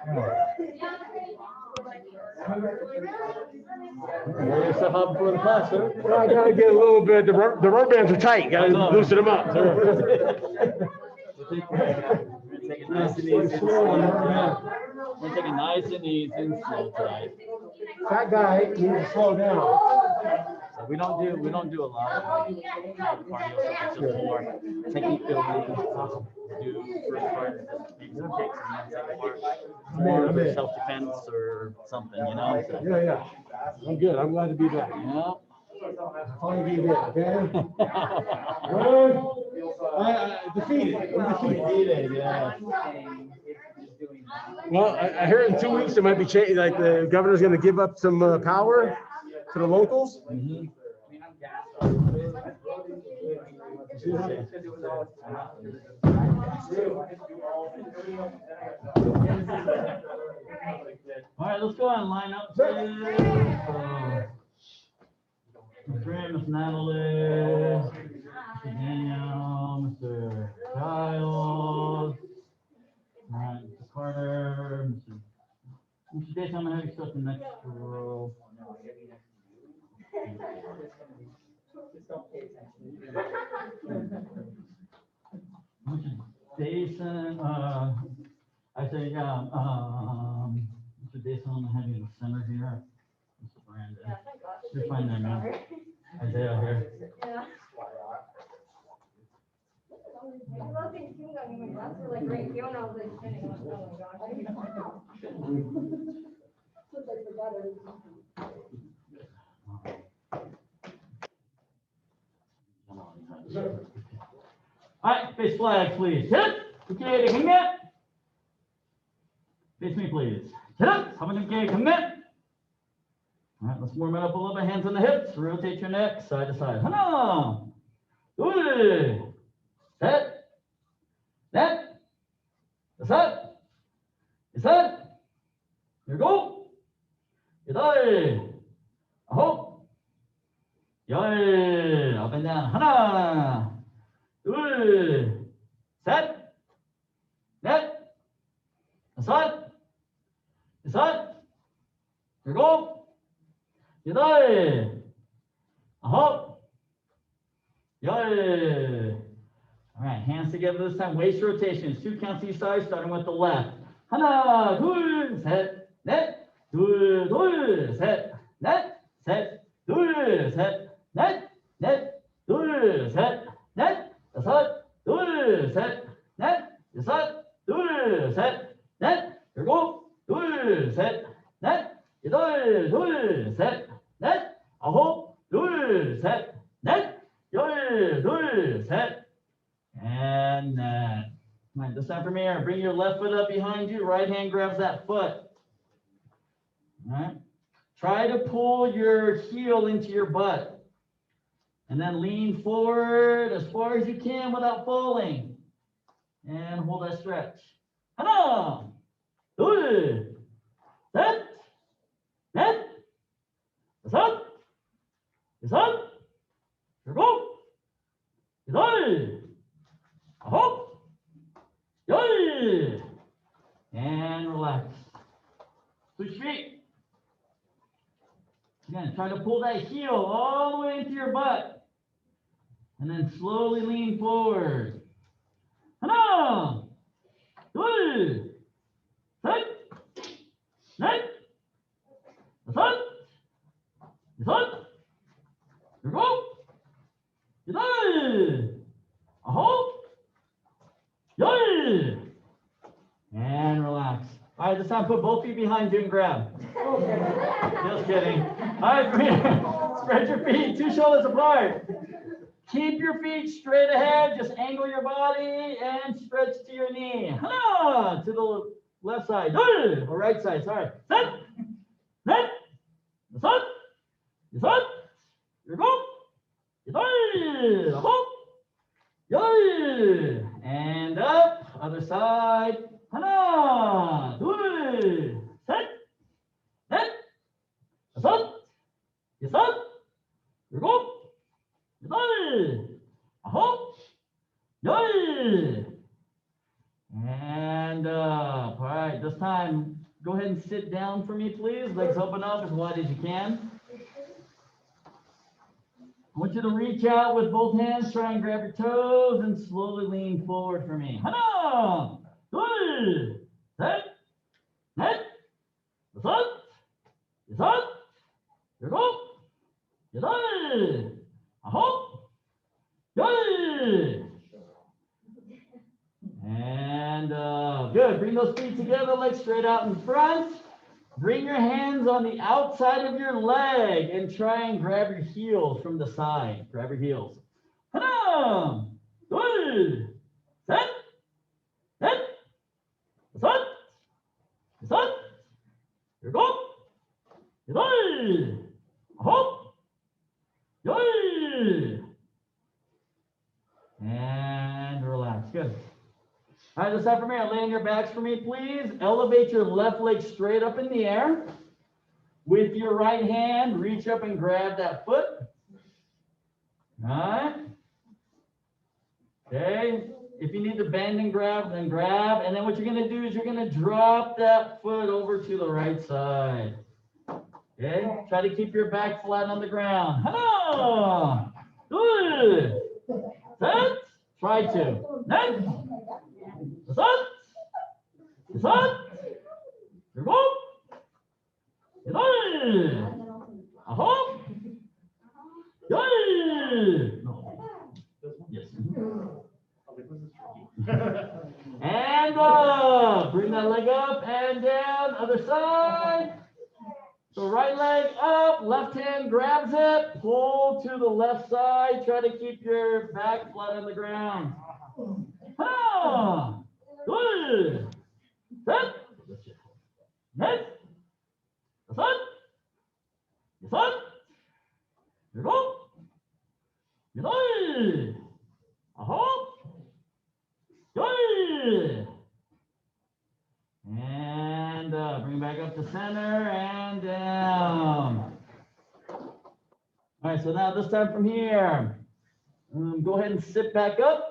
Wear yourself out before the class, sir. Well, I gotta get a little bit. The rubber bands are tight. Gotta loosen them up. Take it nice and easy. We're taking nice and easy and slow tonight. That guy needs to slow down. So we don't do a lot of cardio stuff. It's just more technique building. Do first part, maybe some kicks, and then second part, more for self-defense or something, you know. So, Yeah. I'm good. I'm glad to be back. yeah. I'll be there, okay? Good. Defeated. I'm defeated. Yeah. Well, I heard in 2 weeks it might be changed. Like the governor's going to give up some power to the locals. Mm-hmm. All right, let's go ahead and line up. Miss Natalie, Mr. Daniel, Mr. Giles, all right, Mr. Carter, Mr. Jason, I'm gonna have you start the next row. Mr. Jason, I say, Mr. Jason, I'm gonna have you in the center here. Mr. Brandon, you're fine there, man. Isaiah here. Yeah. I love these things on you. That's really great. Fiona was like spinning. Oh my gosh. All right, face flags, please. Hit. Okay, hang it. Face me, please. Hit. How many okay? Hang it. All right, let's warm it up a little bit. Hands on the hips. Rotate your neck side to side. Hana. Good. Set. Net. Set. Set. Here we go. Yay. Ahop. Yay. Up and down. Hana. Good. Set. Net. Set. Set. Here we go. Yay! Ahop! Yay! All right, hands together this time. Waist rotations. 2 counts each side, starting with the left. 하나, 둘, 셋, 넷. 둘, 둘, 셋, 넷. 셋, 둘, 셋, 넷. 넷, 둘, 셋, 넷. 다섯, 둘, 셋, 넷. 여섯, 둘, 셋, 넷. 일곱, 둘, 셋, 넷. 여덟, 둘, 셋, 넷. 아홉, 둘, 셋, 넷. 열, 둘, 셋. And net. All right, this time from here, bring your left foot up behind you. Right hand grabs that foot. All right. Try to pull your heel into your butt. And then lean forward as far as you can without falling. And hold that stretch. 하나, 둘, 셋, 넷, 다섯, 여섯, 일곱, 여덟, 아홉, 열. And relax. Switch feet. Again, try to pull that heel all the way into your butt. And then slowly lean forward. 하나, 둘, 셋, 넷, 다섯, 여섯, 일곱, 여덟, 아홉, 열. And relax. All right, this time put both feet behind you and grab. Just kidding. All right, from here, spread your feet 2 shoulders apart. Keep your feet straight ahead. Just angle your body and stretch to your knee. 하나, to the left side. 둘, or right side, sorry. 셋, 넷, 다섯, 여섯, 일곱, 여덟, 아홉, 열. And up, other side. 하나, 둘, 셋, 넷, 다섯, 여섯, 일곱, 여덟, 아홉, 열. And up. All right, right, this time, go ahead and sit down for me, please. Legs open up as wide as you can. I want you to reach out with both hands, try and grab your toes, and slowly lean forward for me. Hana! 둘, 셋, 넷, 다섯, 여섯, 일곱, 여덟, 아홉, 열. And good. Bring those feet together, legs straight out in front. Bring your hands on the outside of your leg and try and grab your heels from the side. Grab your heels. 하나, 둘, 셋, 넷, 다섯, 여섯, 일곱, 여덟, 아홉, 열. And relax. Good. All right, this time from here, lay on your backs for me, please. Elevate your left leg straight up in the air. With your right hand, reach up and grab that foot. All right. Okay. If you need to bend and grab, then grab. And then what you're going to do is you're going to drop that foot over to the right side. Okay. Try to keep your back flat on the ground. 하나, 둘, 셋. Try to. 넷. 다섯, 여섯, 일곱, 여덟, 아홉, 열. Yes. And up. Bring that leg up and down. Other side. So right leg up, left hand grabs it, pull to the left side. Try to keep your back flat on the ground. 하나, 둘, 셋, 넷, 다섯, 여섯, 일곱, 여덟, 아홉, 열. And bring back up to center and down. All right, so now this time from here, go ahead and sit back up.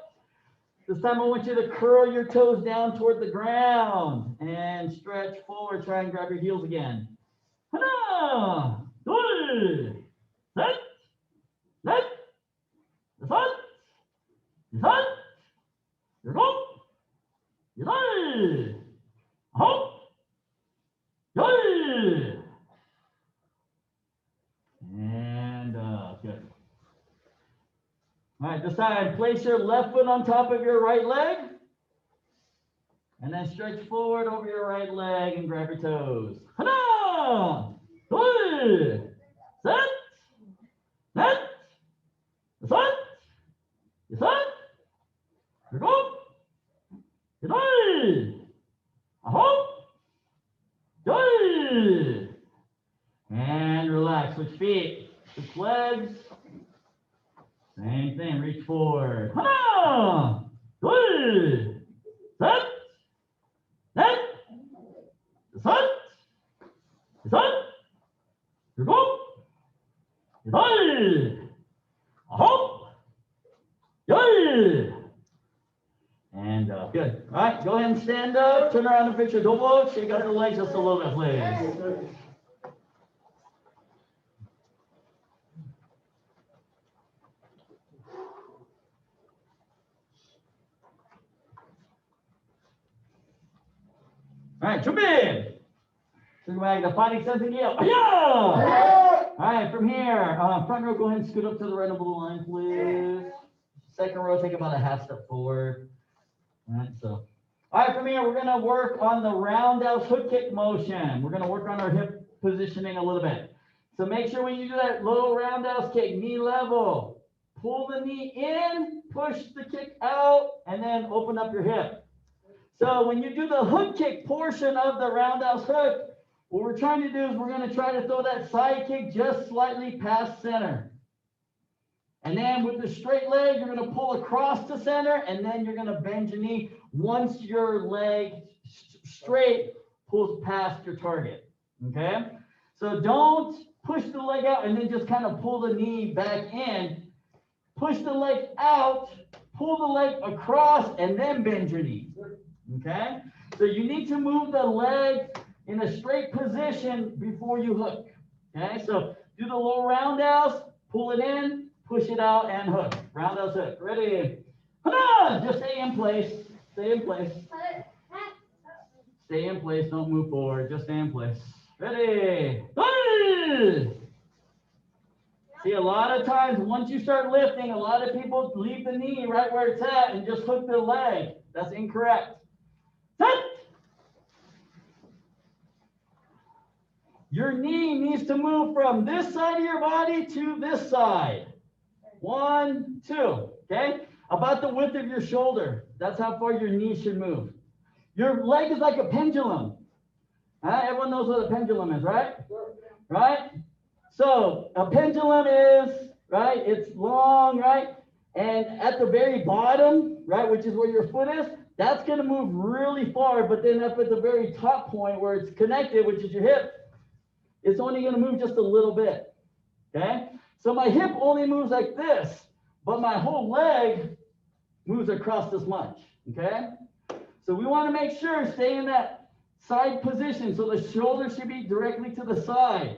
This time I want you to curl your toes down toward the ground and stretch forward. Try and grab your heels again. 하나, 둘, 셋, 넷, 다섯, 여섯, 일곱, 여덟, 아홉, 열. And good. All right, this time, place your left foot on top of your right leg. And then stretch forward over your right leg and grab your toes. 하나, 둘, 셋, 넷, 다섯, 여섯, 일곱, 여덟, 아홉, 열. And relax. Switch feet. Switch legs. Same thing, reach forward. 하나, 둘, 셋, 넷, 다섯, 여섯, 일곱, 여덟, 아홉, 열. And good. All right, go ahead and stand up, turn around and fix your dobo. Shake out the legs just a little bit, please. All right, 준비. Take back the fighting sense and yell. All right, from here, front row, go ahead and scoot up to the right of the line, please. Second row, take about a half step forward. All right, so. All right, from here, we're gonna work on the roundhouse hook kick motion. We're gonna work on our hip positioning a little bit. So make sure when you do that little roundhouse kick, knee level, pull the knee in, push the kick out, and then open up your hip. So when you do the hook kick portion of the roundhouse hook, what we're trying to do is we're going to try to throw that side kick just slightly past center. And then with the straight leg, you're going to pull across to center, and then you're going to bend your knee once your leg straight pulls past your target. Okay? So don't push the leg out and then just kind of pull the knee back in. Push the leg out, pull the leg across, and then bend your knee. Okay? So you need to move the leg in a straight position before you hook. Okay? So do the little roundhouse, pull it in, push it out, and hook. Roundhouse hook. Ready? Hana! Just stay in place. Stay in place. Stay in place. Don't move forward. Just stay in place. Ready? See, a lot of times, once you start lifting, a lot of people leave the knee right where it's at and just hook the leg. That's incorrect. Set. Your knee needs to move from this side of your body to this side. 1, 2. Okay? About the width of your shoulder. That's how far your knee should move. Your leg is like a pendulum. Everyone knows what a pendulum is, right? Right? So a pendulum is, right, it's long, right? And at the very bottom, right, which is where your foot is, that's going to move really far. But then up at the very top point where it's connected, which is your hip, it's only going to move just a little bit. Okay? So my hip only moves like this, but my whole leg moves across this much. Okay? So we want to make sure stay in that side position. So the shoulder should be directly to the side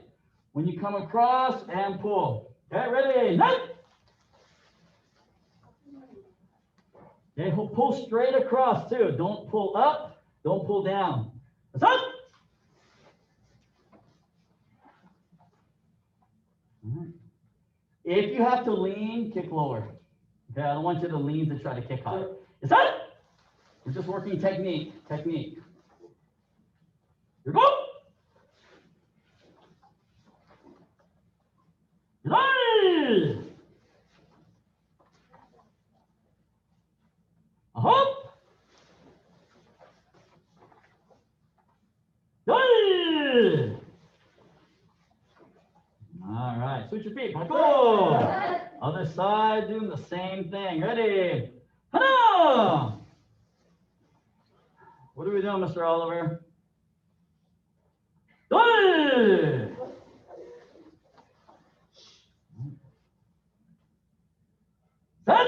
when you come across and pull. Okay, ready? Night. Okay, pull straight across too. Don't pull up. Don't pull down. That's up. If you have to lean, kick lower. Okay, I don't want you to lean to try to kick high. It's up. We're just working technique. Technique. Here we go. Nice. Hop. Nice. All right, switch your feet. Go. Other side, doing the same thing. Ready? Hana. What are we doing, Mr. Oliver? Good. Set.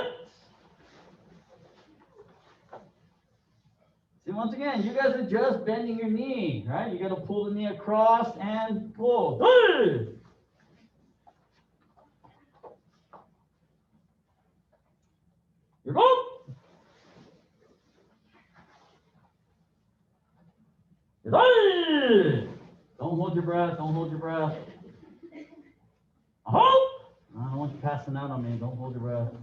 See, once again, you guys are just bending your knee, right? You got to pull the knee across and pull. Good. Here we go. Good. Don't hold your breath. Don't hold your breath. Hold. I don't want you passing out on me. Don't hold your breath.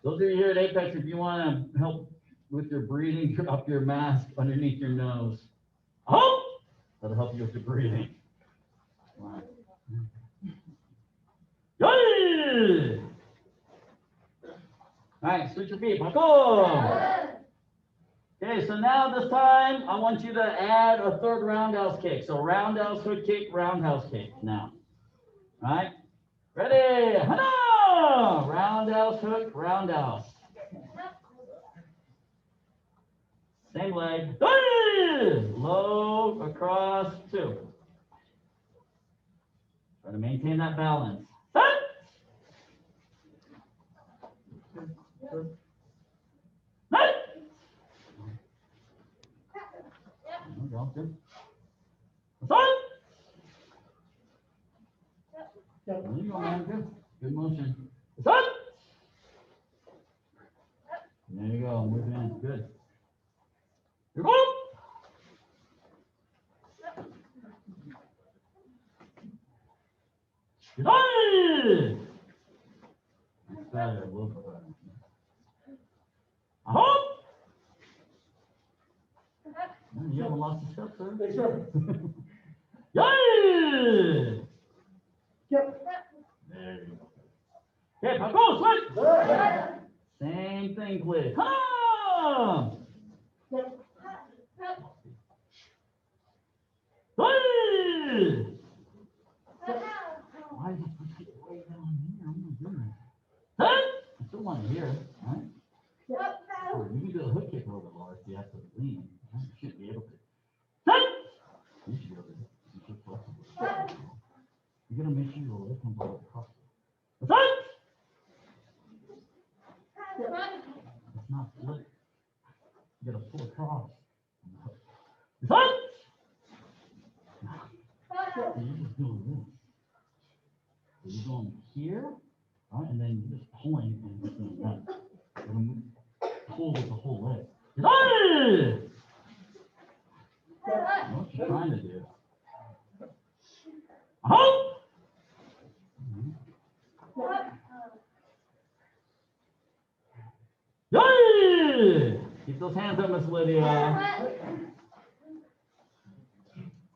Those of you here at Apex, if you want to help with your breathing, up your mask underneath your nose. Hold. That'll help you with your breathing. All right. Good. All right, switch your feet. Go. Okay, so now this time, I want you to add a third roundhouse kick. So roundhouse, hook kick, roundhouse kick now. All right? Ready? Hana! Roundhouse, hook, roundhouse. Same leg. Low, across, 2. Try to maintain that balance. Good. There you go, man. Good. Good motion. There you go. Move in. Good. Here we go. Good. That's better. A little bit better. You haven't lost a step, sir. Yes, sir. Yay! Yep. There you go. Okay, go, switch. Same thing, please. Come. Yep. Hey! Why is it way down here? Oh my goodness. Hey! I still want to hear it, right? Or you can do a hook kick a little bit lower if you have to lean. You should be able to. Hey! You should be able to. You should flexible. You're gonna make sure your leg comes all across. Hey! It's not flip. You gotta pull across. Set. So you're just doing this. So you're going here, right? And then you're just pulling and just doing that. And then pull with the whole leg. Hey! What you trying to do? Hop! Yay! Keep those hands up, Miss Lydia.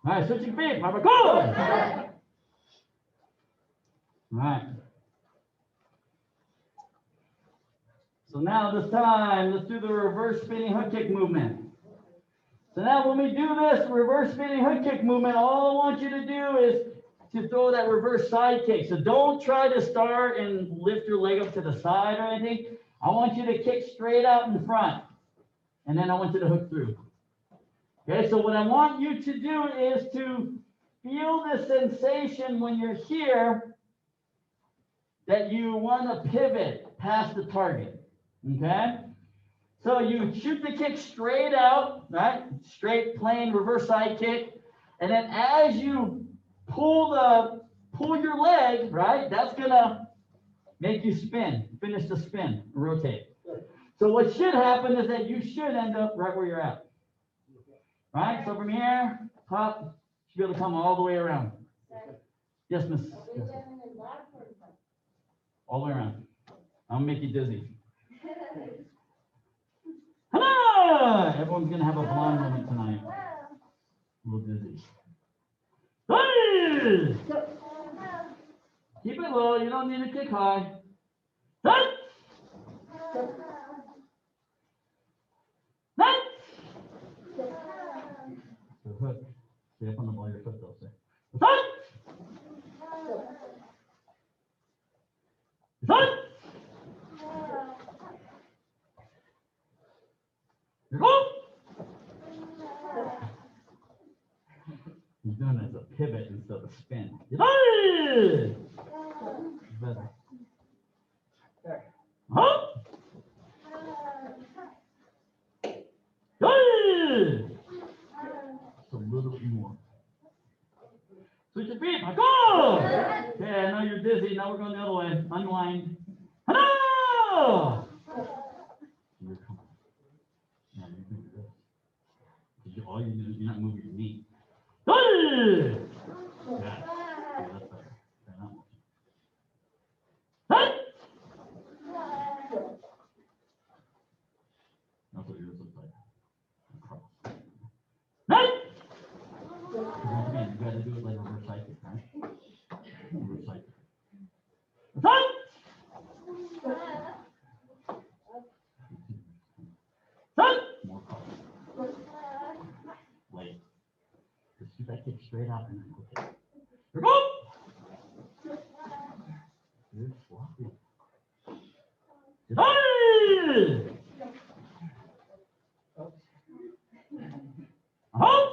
All right, switching feet. Papa, go! All right. So now this time, let's do the reverse spinning hook kick movement. So now when we do this reverse spinning hook kick movement, all I want you to do is to throw that reverse side kick. So don't try to start and lift your leg up to the side or anything. I want you to kick straight out in front. And then I want you to hook through. Okay, so what I want you to do is to feel the sensation when you're here that you want to pivot past the target. Okay? So you shoot the kick straight out, right? Straight, plain, reverse side kick. And then as you pull your leg, right? That's gonna make you spin, finish the spin, rotate. So what should happen is that you should end up right where you're at. Right? So from here, top, you should be able to come all the way around. Yes, miss. Yes. All the way around. I'm gonna make you dizzy. Hello! Everyone's gonna have a blonde moment tonight. A little dizzy. Hey! Keep it low. You don't need to kick high. Hey! Hey! So hook. Stay up on the ball of your foot though, sir. Hey! Hey! Here go! He's doing it as a pivot instead of a spin. Hey! Better. Huh? Hey! Just a little bit more. Switch your feet. Go! Okay, I know you're dizzy. Now we're going the other way. Unwind. Hello! You're coming. Now you do this. All you do is you're not moving your knee. Hey! Yeah. Yeah, that's better. Yeah, that one. Hey! That's what yours looks like. Across. Hey! Once again, you got to do it like a reverse side kick, right? Reverse side kick. Hey! Hey! More cross. Wait. Just shoot that kick straight out and then go kick. Here we go! Good sloppy. Hey! Oh!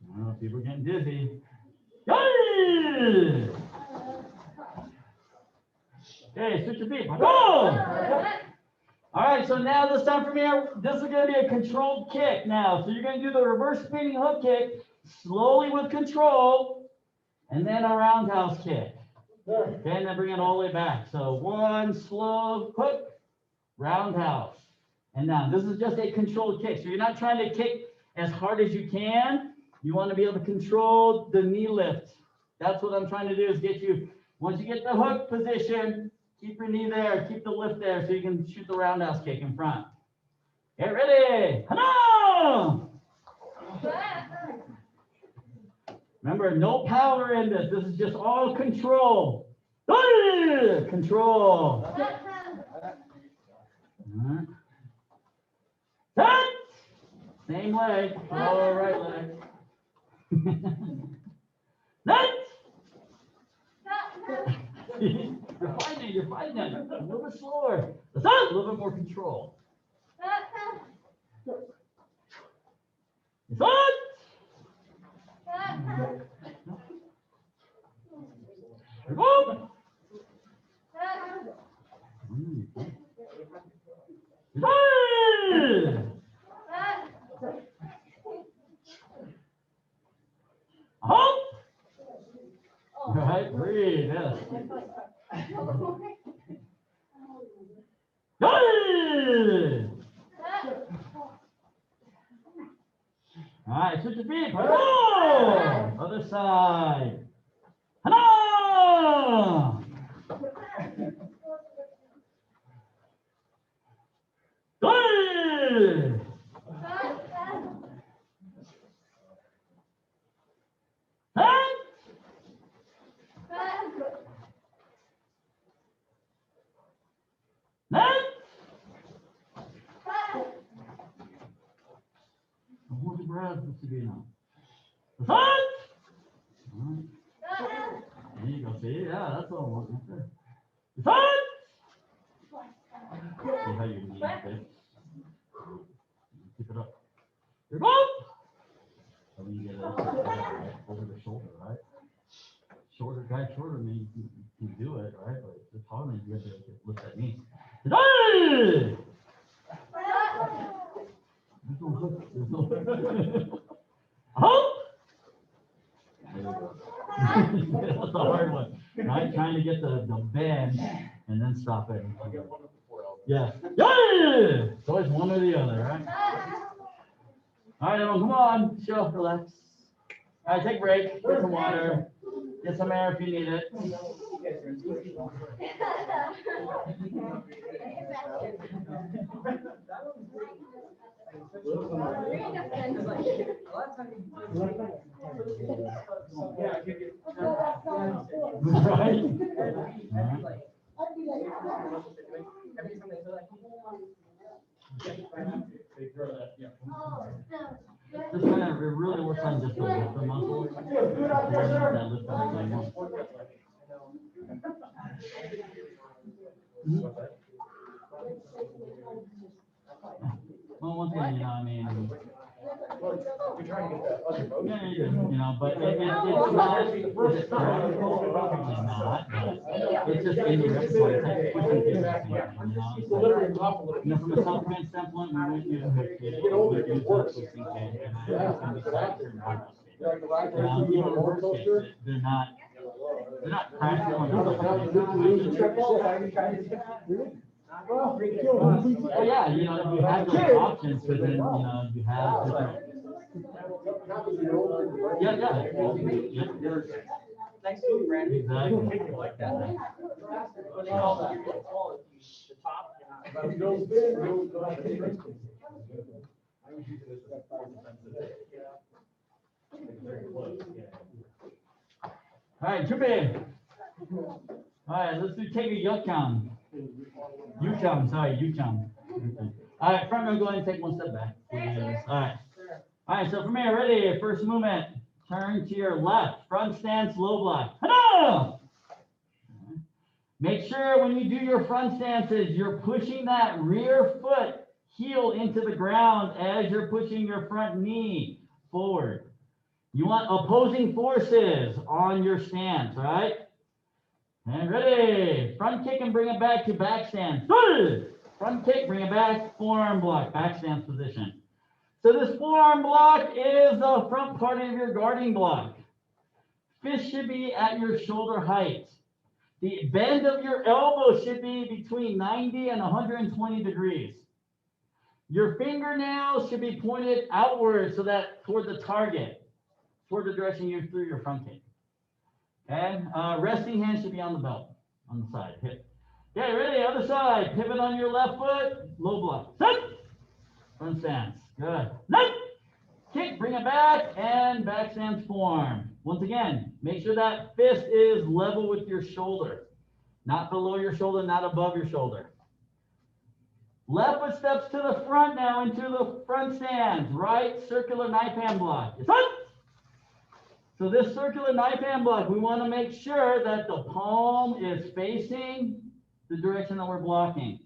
Well, people are getting dizzy. Hey! Okay, switch your feet. Go! All right, so now this time for me, this is going to be a controlled kick now. So you're going to do the reverse spinning hook kick slowly with control, and then a roundhouse kick. Okay, and then bring it all the way back. So one slow hook, roundhouse. And now this is just a controlled kick. So you're not trying to kick as hard as you can. You want to be able to control the knee lift. That's what I'm trying to do is get you, once you get the hook position, keep your knee there, keep the lift there so you can shoot the roundhouse kick in front. Get ready. Hello! Remember, no power in this. This is just all control. Control. Set. Same leg. Lower right leg. Set. You're finding it. A little bit slower. A little bit more control. Set. Go. Hey! Good. All right, switch your feet. Hello. Other side. Hello. Good. Hold your breath. What's it doing now? There you go. See, yeah, that's all working right there. See how you need it. Keep it up. You're up. So when you get it over the shoulder, right? Shorter guy, shorter means you can do it, right? But it's hard when you have to lift that knee. There's no hook. There's no hook. Oh! That's a hard one. Right? Trying to get the bend and then stop it. Yeah. Yeah! It's always one or the other, right? All right, everyone, come on. Chill, relax. All right, take a break. Get some water. Get some air if you need it. Right? Just kind of, it really works on just the lifter muscle. That lift muscle. Well, one thing, you know, I mean, yeah, you know, but it's not, it's not, but it's just in the repertoire, it's like pushing things, you know, from a self-defense standpoint, we wouldn't use hook kick, we would use a twisting kick, and it's going to be faster and harder. Even reverse kicks, they're not practical Oh yeah, you know, you have those options, because then, you know, you have different. Yeah. Nice move, Brandon. Exactly. Like that. All right, jump in. All right, let's do take a yukon. Yukon. All right, front row, go ahead and take one step back. All right, so from here, ready, first movement. Turn to your left, front stance, low block. Hello! Make sure when you do your front stances, you're pushing that rear foot heel into the ground as you're pushing your front knee forward. You want opposing forces on your stance, right? And ready, front kick and bring it back to back stance. Front kick, bring it back, forearm block, back stance position. So this forearm block is the front part of your guarding block. Fist should be at your shoulder height. The bend of your elbow should be between 90 and 120 degrees. Your fingernails should be pointed outward so that toward the target, toward the direction you threw your front kick. Okay, resting hand should be on the belt, on the side, hip. Okay, ready, other side, pivot on your left foot, low block, set, front stance, good, set, kick, bring it back, and back stance form. Once again, make sure that fist is level with your shoulder, not below your shoulder, not above your shoulder. Left foot steps to the front now into the front stance, right circular knife hand block, set. So this circular knife hand block, we want to make sure that the palm is facing the direction that we're blocking.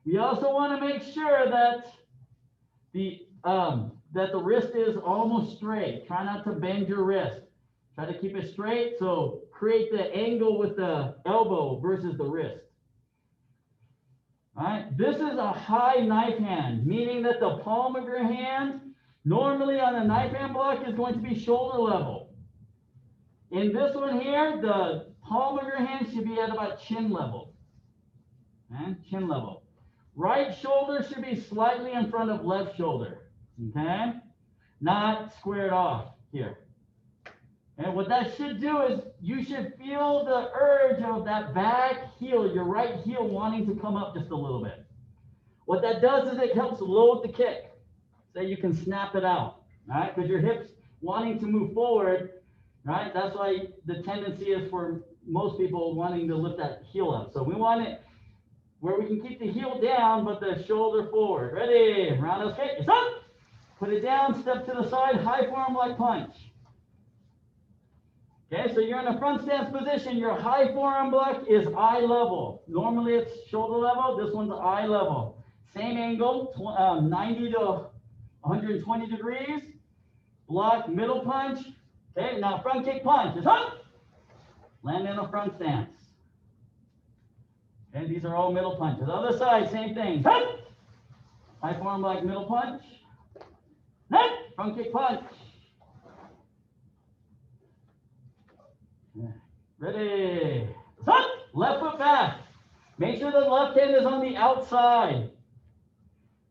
We also want to make sure that the wrist is almost straight. Try not to bend your wrist. Try to keep it straight. So create the angle with the elbow versus the wrist. All right. This is a high knife hand, meaning that the palm of your hand normally on a knife hand block is going to be shoulder level. In this one here, the palm of your hand should be at about chin level. Okay? Chin level. Right shoulder should be slightly in front of left shoulder. Okay? Not squared off here. And what that should do is you should feel the urge of that back heel, your right heel wanting to come up just a little bit. What that does is it helps load the kick so you can snap it out, right? Because your hips wanting to move forward, right? That's why the tendency is for most people wanting to lift that heel up. So we want it where we can keep the heel down, but the shoulder forward. Ready? Roundhouse kick. It's up. Put it down, step to the side, high forearm like punch. Okay, so you're in a front stance position. Your high forearm block is eye level. Normally it's shoulder level. This one's eye level. Same angle, 90 to 120 degrees. Block, middle punch. Okay, now front kick punch. It's up. Land in a front stance. Okay, these are all middle punches. Other side, same thing. Up. High forearm block, middle punch. Next, front kick punch. Ready. Up. Left foot back. Make sure the left hand is on the outside.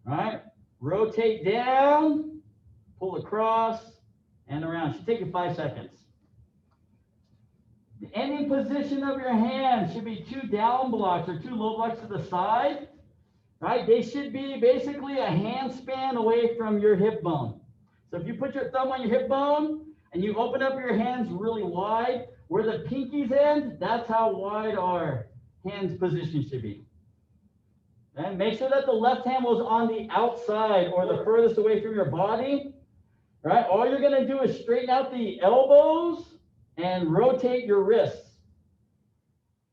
All right. Rotate down, pull across, and around. Should take you 5 seconds. The ending position of your hand should be 2 down blocks or 2 low blocks to the side. Right? They should be basically a hand span away from your hip bone. So if you put your thumb on your hip bone and you open up your hands really wide, where the pinkies end, that's how wide our hands position should be. And make sure that the left hand was on the outside or the furthest away from your body. Right? All you're going to do is straighten out the elbows and rotate your wrists.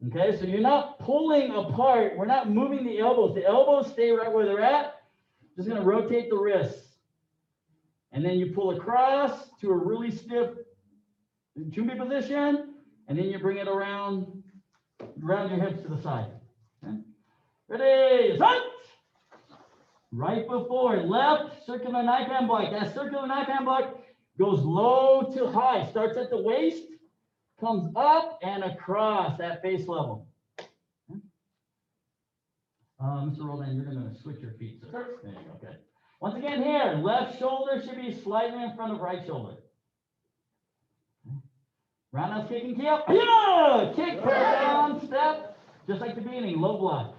Okay, so you're not pulling apart. We're not moving the elbows. The elbows stay right where they're at. Just going to rotate the wrists. And then you pull across to a really stiff chumbi position. And then you bring it around your hips to the side. Okay? Ready, set. Right foot forward, left, circular knife hand block. That circular knife hand block goes low to high. Starts at the waist, comes up and across at face level. Okay. Mr. Roldan, you're going to switch your feet. So there you go. Okay. Once again here, left shoulder should be slightly in front of right shoulder. Okay. Roundhouse kick and kick. Yeah! Kick, pull down, step, just like the beginning, low block.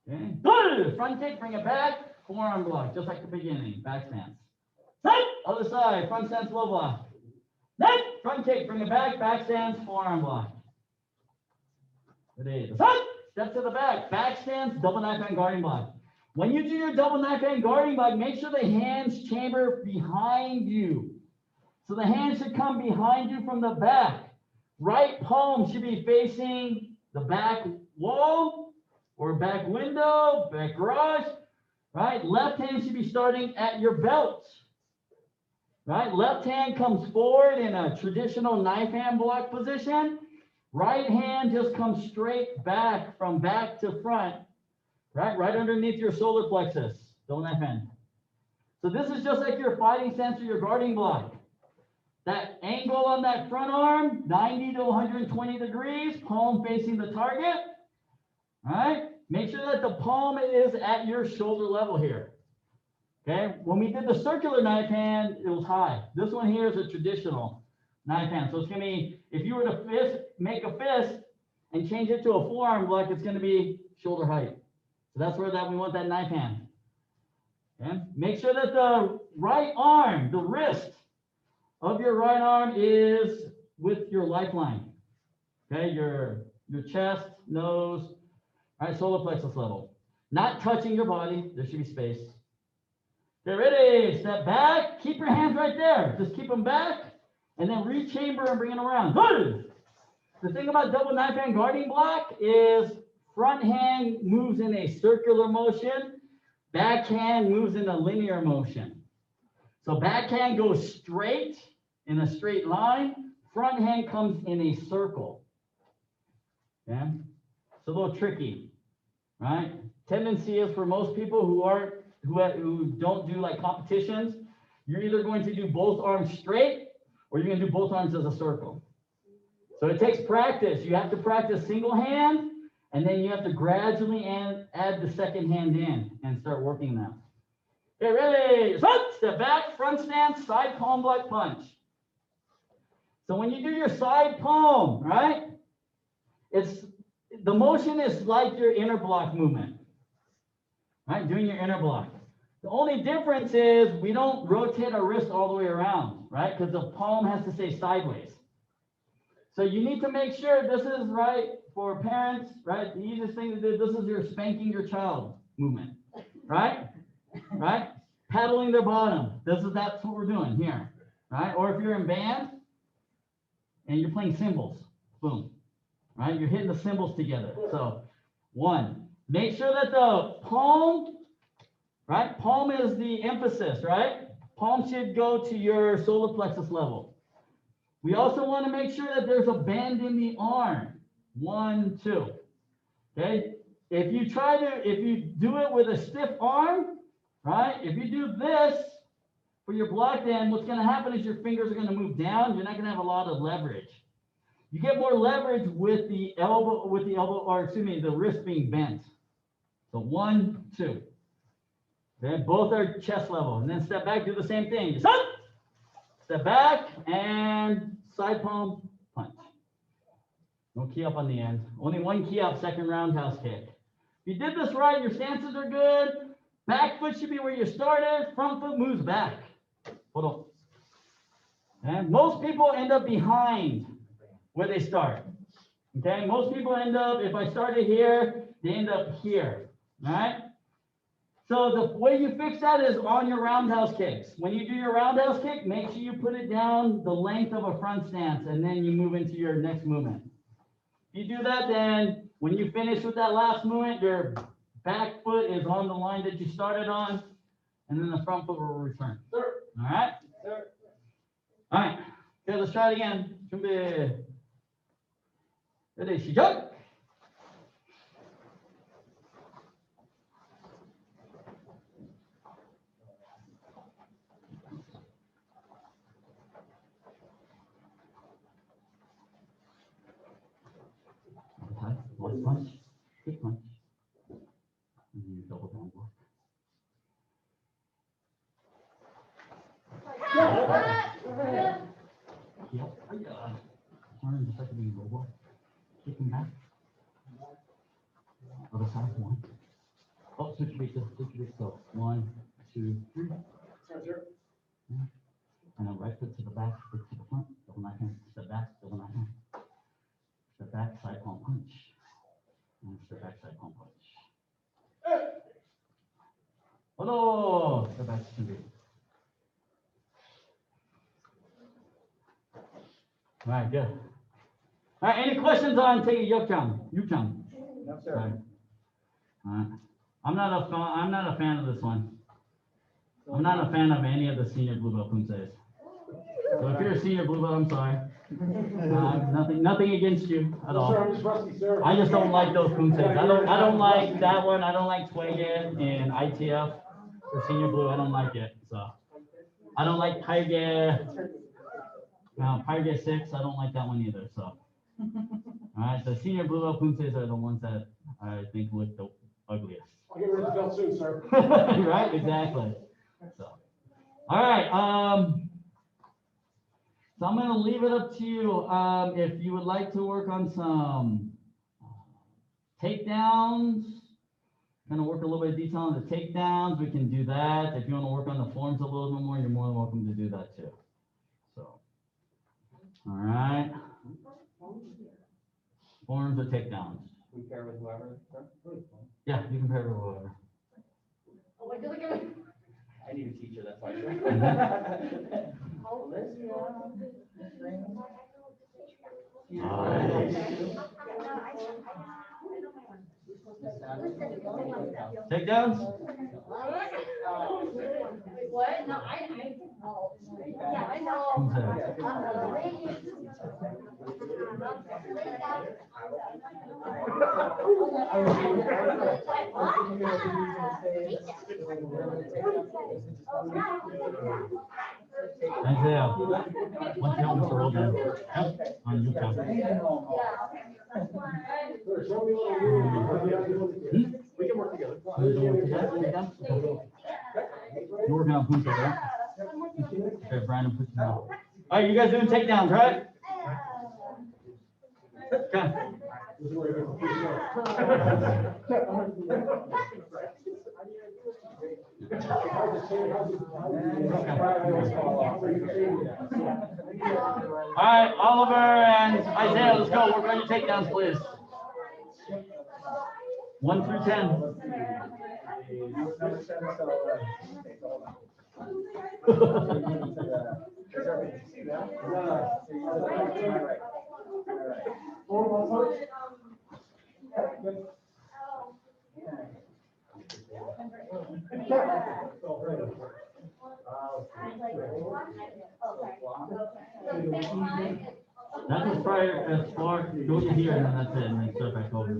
Okay. Good. Front kick, bring it back, forearm block, just like the beginning, back stance. Set. Other side, front stance, low block. Next, front kick, bring it back, back stance, forearm block. Ready, set. Step to the back stance, double knife hand guarding block. When you do your double knife hand guarding block, make sure the hands chamber behind you. So the hands should come behind you from the back. Right palm should be facing the back wall or back window, back garage. Right? Left hand should be starting at your belt. Right? Left hand comes forward in a traditional knife hand block position. Right hand just comes straight back from back to front. Right underneath your solar plexus. Double knife hand. So this is just like your fighting stance or your guarding block. That angle on that front arm, 90 to 120 degrees, palm facing the target. Right? Make sure that the palm is at your shoulder level here. Okay? When we did the circular knife hand, it was high. This one here is a traditional knife hand. So it's going to be, if you were to make a fist and change it to a forearm block, it's going to be shoulder height. So that's where we want that knife hand. Okay? Make sure that the right arm, the wrist of your right arm is with your lifeline. Okay? Your chest, nose, all right, solar plexus level. Not touching your body. There should be space. Okay, ready? Step back. Keep your hands right there. Just keep them back. And then rechamber and bring it around. Good. The thing about double knife hand guarding block is front hand moves in a circular motion. Back hand moves in a linear motion. So back hand goes straight in a straight line. Front hand comes in a circle. Okay? It's a little tricky, right? Tendency is for most people who don't do like competitions, you're either going to do both arms straight or you're going to do both arms as a circle. So it takes practice. You have to practice single hand, and then you have to gradually add the second hand in and start working them. Okay, ready? Step back, front stance, side palm block punch. So when you do your side palm, right? The motion is like your inner block movement, right? Doing your inner block. The only difference is we don't rotate our wrist all the way around, right? Because the palm has to stay sideways. So you need to make sure this is right for parents, right? The easiest thing to do, this is your spanking your child movement, right? Right? Paddling their bottom. That's what we're doing here, right? Or if you're in band and you're playing cymbals, boom, right? You're hitting the cymbals together. So 1, make sure that the palm, right? Palm is the emphasis, right? Palm should go to your solar plexus level. We also want to make sure that there's a bend in the arm. 1, 2. Okay? If you do it with a stiff arm, right? If you do this for your block, then what's going to happen is your fingers are going to move down. You're not going to have a lot of leverage. You get more leverage with the the wrist being bent. So 1, 2. Okay, both are chest level. And then step back, do the same thing. Just up, step back, and side palm punch. No key up on the end. Only 1 key up, second roundhouse kick. If you did this right, your stances are good. Back foot should be where you started. Front foot moves back. Hold on. And most people end up behind where they start. Okay, most people end up, if I started here, they end up here. All right? So the way you fix that is on your roundhouse kicks. When you do your roundhouse kick, make sure you put it down the length of a front stance, and then you move into your next movement. If you do that, then when you finish with that last movement, your back foot is on the line that you started on, and then the front foot will return. Sir. All right? Sir. All right. Okay, let's try it again. 준비. Ready, 시작. One punch, kick punch, and you double down block. Yep. Turn the second low block. Kicking back. Other side, 1. Oh, switch your feet, so 1, 2, 3. Yeah. And then right foot to the back, foot to the front, double knife hand, step back, double knife hand. Step back, side palm punch. And step back, side palm punch. Hello, step back, step. All right, good. All right, any questions on taking Yukchang? No, sir. All right. I'm not a fan of this one. I'm not a fan of any of the senior blue belt Poomsaes. So if you're a senior blue belt, I'm sorry. Nothing against you at all. Sir, I'm just rusty, sir. I just don't like those Poomsaes. I don't like that one. I don't like Twege and ITF for senior blue. I don't like it. So I don't like Pyge 6. I don't like that one either. So all right, the senior blue belt Poomsaes are the ones that I think look the ugliest. I'll get rid of the belt soon, sir. Right, exactly. So, all right. So I'm going to leave it up to you. If you would like to work on some takedowns, kind of work a little bit of detail on the takedowns, we can do that. If you want to work on the forms a little bit more, you're more than welcome to do that too. So, all right. Forms or takedowns. We pair with whoever, sir? Yeah, you can pair with whoever. Oh, wait, look at me. I need a teacher, that's why. Takedowns? Wait, what? No, I know. Yeah, I know. Isaiah, once you help Mr. Rogan, yep, on you count. We can work together. You're working on Poomsae, right? Okay, Brandon, put you on. All right, you guys doing takedowns, right? Okay. All right, Oliver and Isaiah, let's go. Work on your takedowns, please. 1 through 10. That's as far go to here and then that's it, and then start back over.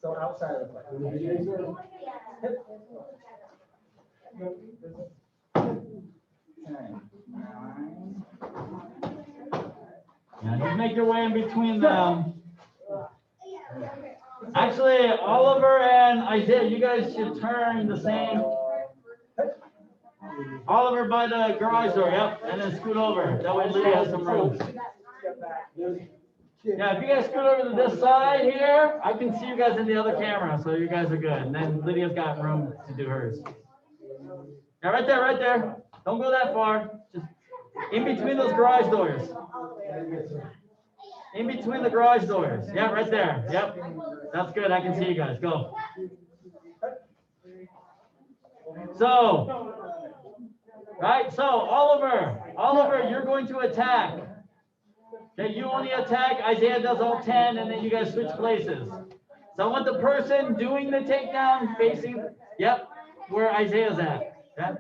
So outside of the play. Yeah, just make your way in between them. Actually, Oliver and Isaiah, you guys should turn the same. Oliver by the garage door, yep, and then scoot over. That way Lydia has some room. Yeah, if you guys scoot over to this side here, I can see you guys in the other camera, so you guys are good. And then Lydia's got room to do hers. Yeah, right there, right there. Don't go that far. Just in between those garage doors. In between the garage doors. Yeah, right there. Yep. That's good. I can see you guys. Go. So, right? So, Oliver, you're going to attack. Okay, you only attack. Isaiah does all 10, and then you guys switch places. So I want the person doing the takedown facing, yep, where Isaiah's at. Yeah.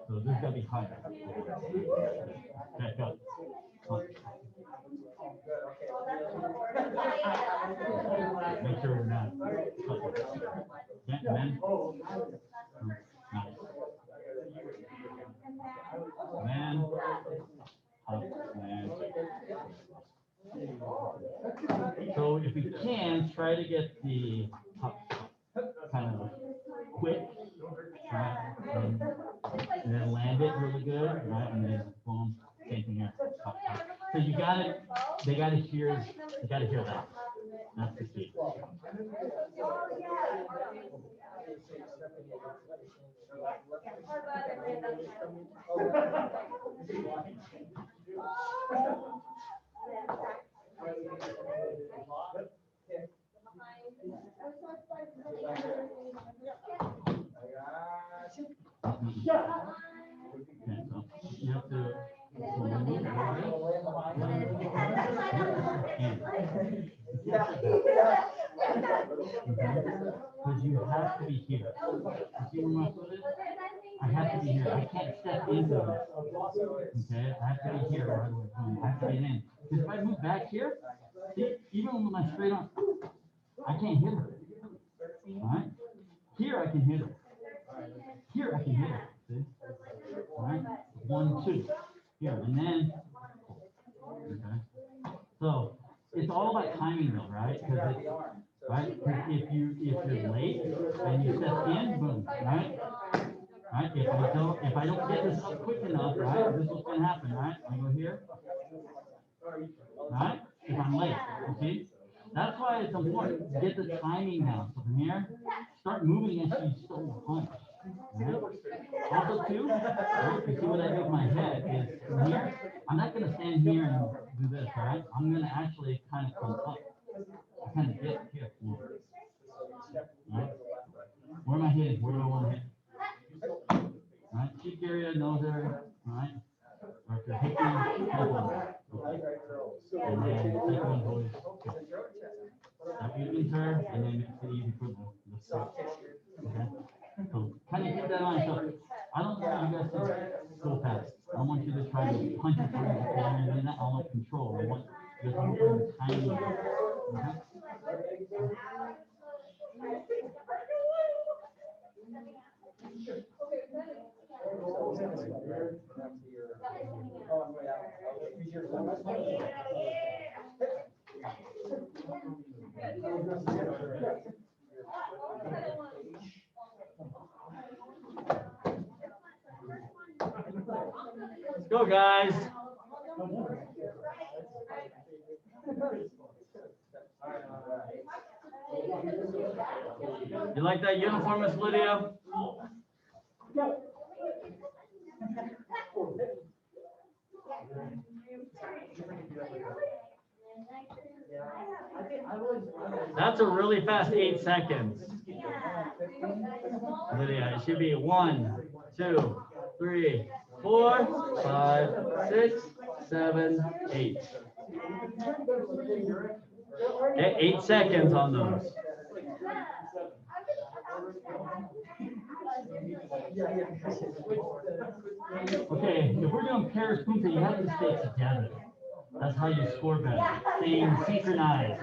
So this is gonna be high. Okay, go. Make sure we're not. Yeah, and then. Nice. Man. Up, man. So if we can, try to get the top kind of quick, right? And then land it really good, right? And then boom, same thing here. So you got it. They got to hear. You got to hear that. That's the key. Okay, so you have to. Because you have to be here. See where my foot is? I have to be here. I can't step into it. Okay, I have to be here. Or I have to get in. Because if I move back here, see, even with my straight arm, I can't hit her. All right? Here I can hit her. Here I can hit her. See? All right? 1, 2. Here, and then, okay. So it's all about timing though, right? Because it's, right? If you're late and you step in, boom, right? Right? If I don't get this up quick enough, right? This is what's gonna happen, right? I go here, right? If I'm late, okay? That's why it's important to get the timing down. So from here, start moving as you still punch. Right? Also too, right? You see what I do with my head is from here, I'm not gonna stand here and do this, right? I'm gonna actually kind of come up. I kind of get here. Right? Where am I hitting? Where do I want to hit? Right? Cheek area, nose area. right? Or if you're hipping, elbow. Okay. And then second one goes, okay. Stop using her, and then make it easy for the switch. Okay? So kind of keep that on. So I don't want you guys to go fast. I want you to try to punch it through. Okay? I'm doing that. I want control. I want you to move in tiny. Okay? Let's go, guys. You like that uniform, Miss Lydia? That's a really fast 8 seconds. Lydia, it should be 1, 2, 3, 4, 5, 6, 7, 8. Okay, 8 seconds on those. Okay, if we're doing pairs Poomsae, you have to stay together. That's how you score better. Staying synchronized.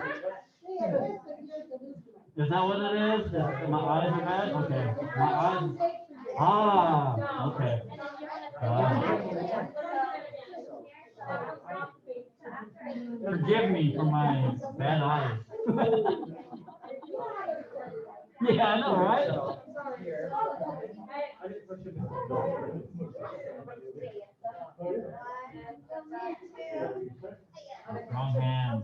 Is that what it is? My eyes are bad? Okay. My eyes. Ah, okay. Forgive me for my bad eyes. Yeah, I know, right? Wrong hand.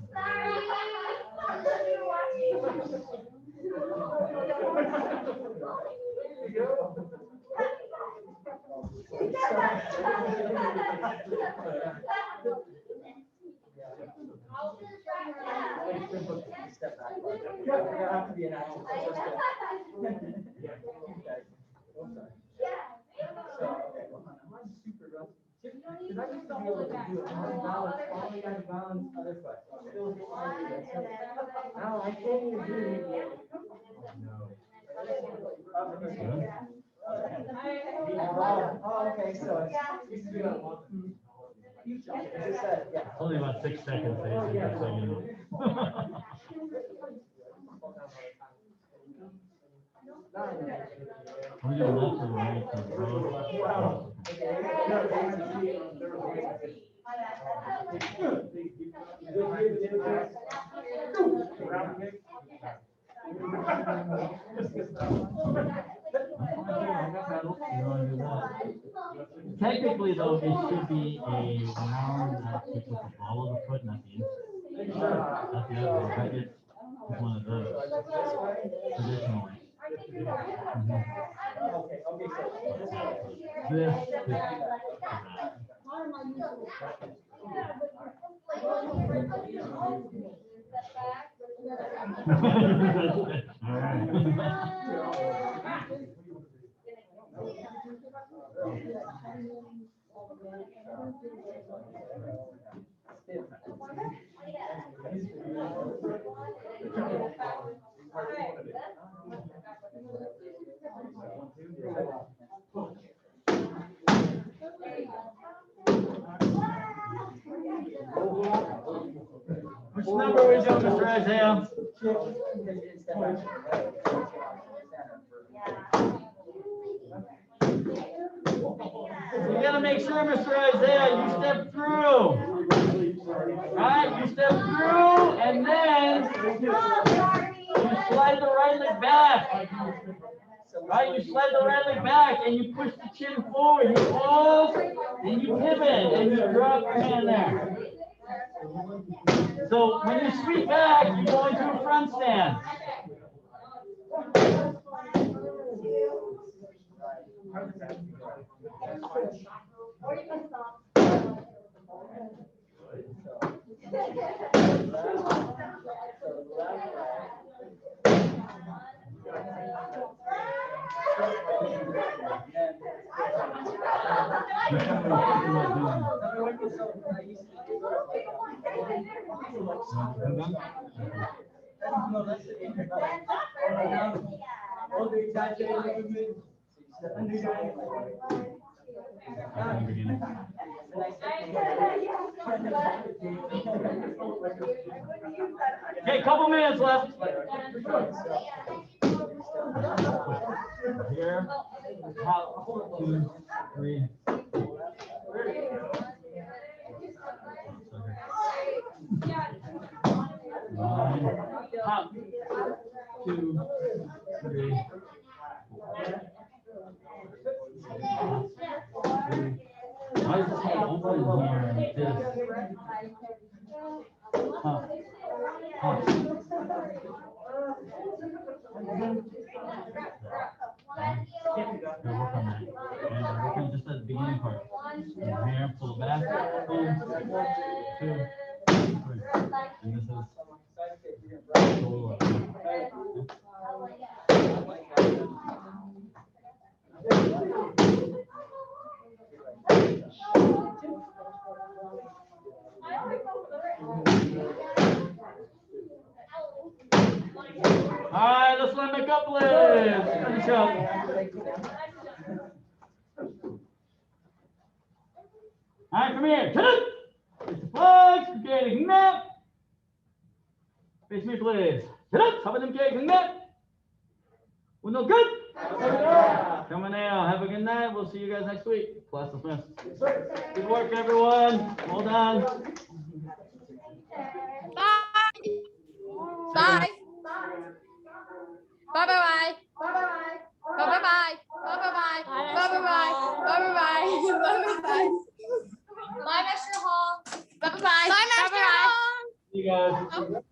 I can't even do it. Oh, okay, so it's Only about 6 seconds. So you know. We're doing left or right to both. Technically, though, it should be a round that kicks with the ball of the foot, not the inside. That's the other one, right? It's one of those. Traditionally. This. All right. Which number are we doing, Mr. Isaiah? You gotta make sure, Mr. Isaiah, you step through. Right? You step through, and then you slide the right leg back. Right? You slide the right leg back, and you push the chin forward. You pause, and you pivot, and you drop your hand there. So when you sweep back, you go into a front stance. No, that's the all the exaggerated movement, the undergiant. Okay, couple minutes left. Here, hop, 2, 3. Line, hop, 2, 3. Why is this open here like this? Hop, hop. Go work on that. And work on just at the beginning part. From here, pull back. Boom. 2, 3. And this is solo. All right, let's let make up list. Finish up. All right, come here. Get it. It's the flags. Getting net. Face me, please. Get it. How about them getting net? Uno, good. Coming out. Have a good night. We'll see you guys next week. Class dismissed. Good work, everyone. Well done. Bye. Bye bye bye. Bye bye bye. Bye bye bye. Bye bye bye. Bye bye bye. Bye bye bye. Bye bye. Bye, Mr. Hall. Bye bye bye. Bye, Mr. Hall. See you guys.